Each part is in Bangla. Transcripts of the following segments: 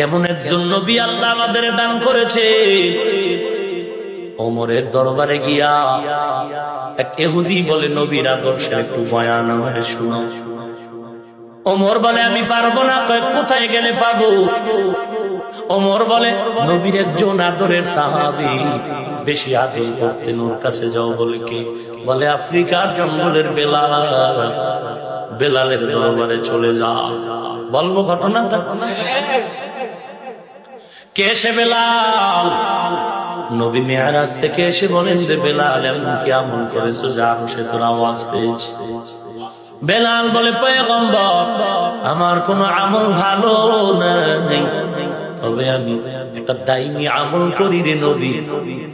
এমন একজন নবী আল্লাহ আমাদের দান করেছে। ওমরের দরবারে গিয়া এক ইহুদি বলে, নবীর আদর্শের একটু বয়ান আমারে শোনাও। ওমর বলে, আমি পারবো না। কোথায় গেলে পাবো? ওমর বলে, নবীর একজন আদরের সাহাবী বেশি আদর করতেন, ওর কাছে যাও। বলে কে? বলে আফ্রিকার জঙ্গলের বেলাল। বেলালের দরবারে চলে যাও। বলবো ঘটনাটা? কে সে বেলাল? নবী মেরাজ থেকে এসে বলেন, রে বেলাল, এমন কি আমল করেছো যা সে তোর আওয়াজ পেয়েছে? বেলাল বলে, পয়গম্বর, আমার কোনো আমল ভালো নাই, তবে আমি একটা দাইমি আমল করি রে নবী।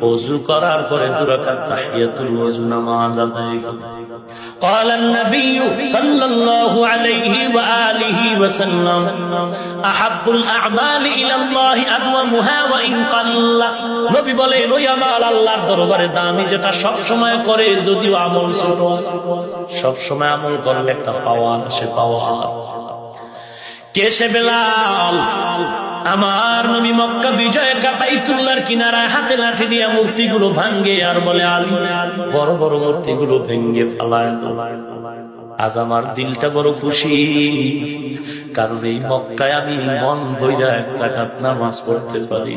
ওযু করার পরে 2 রাকাত তাহিয়াতুল ওযু নামাজ আদায় করি। قال النبي صلى الله عليه وآله وسلم أحب الأعمال إلى الله أدومها وإن قل। নবী বলেন, ওই আমল আল্লাহর দরবারে দামি যেটা সব সময় করে, যদিও আমল ছোট, সব সময় আমল করলে একটা পাওয়ার আসে, পাওয়ার। কে সে বেলাল? আমার নবী মক্কা বিজয়ে বাইতুল্লাহর কিনারায় হাতে লাঠি নিয়ে মূর্তিগুলো ভাঙ্গে আর বলে, আলী, বড় বড় মূর্তিগুলো ভেঙ্গে ফেলায়। আজ আমার দিলটা বড় খুশি, কারণ এই মক্কায় আমি মন ভইরা 1 রাকাত নামাজ পড়তে পারি।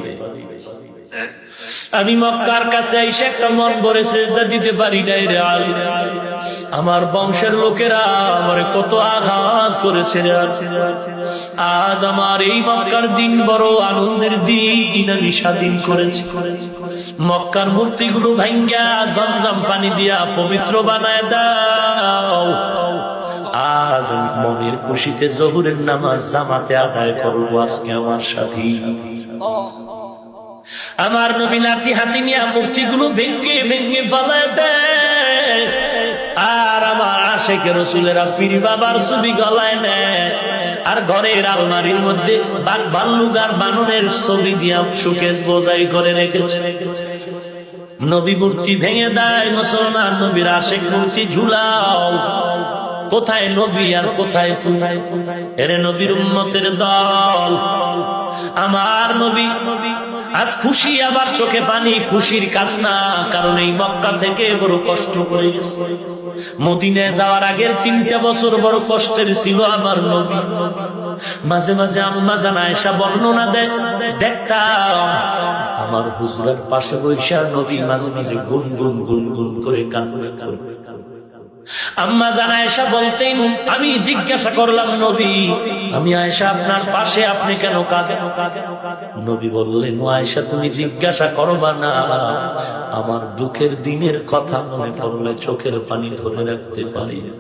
আমি মক্কার কাছে এসে একটা মন ভরে সিজদা দিতে পারি নাই রে আলী। আমার বংশের লোকেরা আমারে কত আঘাত করেছে রে। আজ আমার এই মক্কার দিন বড় আনন্দের দিন, আমি স্বাধীন করেছি। মক্কার মূর্তিগুলো ভাঙ্গা জমজম পানি দিয়া পবিত্র বানায় দাও। আজ আমি মনের খুশিতে জোহরের নামাজ জামাতে আদায় করবো আজকে আমার সাথী। আমার নবী লাঠি হাতে নিয়ে মূর্তিগুলো ভেঙ্গে ভেঙ্গে ফেলায় দেয়, আর আমার আশেকে রাসূলেরা পীর বাবার ছবি গলায় নেয়, আর ঘরের আলমারির মধ্যে বাঘ ভাল্লুক আর বানরের ছবি দিয়া শোকেস বোঝাই করে রেখেছে। নবী মূর্তি ভেঙে দেয়, মুসলমান নবীর আশেক মূর্তি ঝুলাও। কোথায় নবী আর কোথায় তুমি? এরে নবীর উম্মতের দল, আমার নবী আজ খুশি, আবার চোখে পানি, খুশির কান্না, কারণ এই মক্কা থেকে বড় কষ্ট করে গেছে। মদিনায় যাওয়ার আগের 3টা বছর বড় কষ্টের ছিল আমার নবী। মাঝে মাঝে আম্মা জান আয়েশা বর্ণনা দেয়, দেখতাম আমার হুজুরের পাশে বৈশা নবী মাঝে মাঝে গুনগুন গুনগুন করে কান্না করে। আম্মা জান আয়েশা বলতেন, আমি জিজ্ঞাসা করলাম, নবী, আমি আয়েশা আপনার পাশে, আপনি কেন কাঁদেন? নবী বললেন, আয়েশা, তুমি জিজ্ঞাসা করবা না, আমার দুঃখের দিনের কথা মনে পড়লে চোখের পানি ধরে রাখতে পারি না।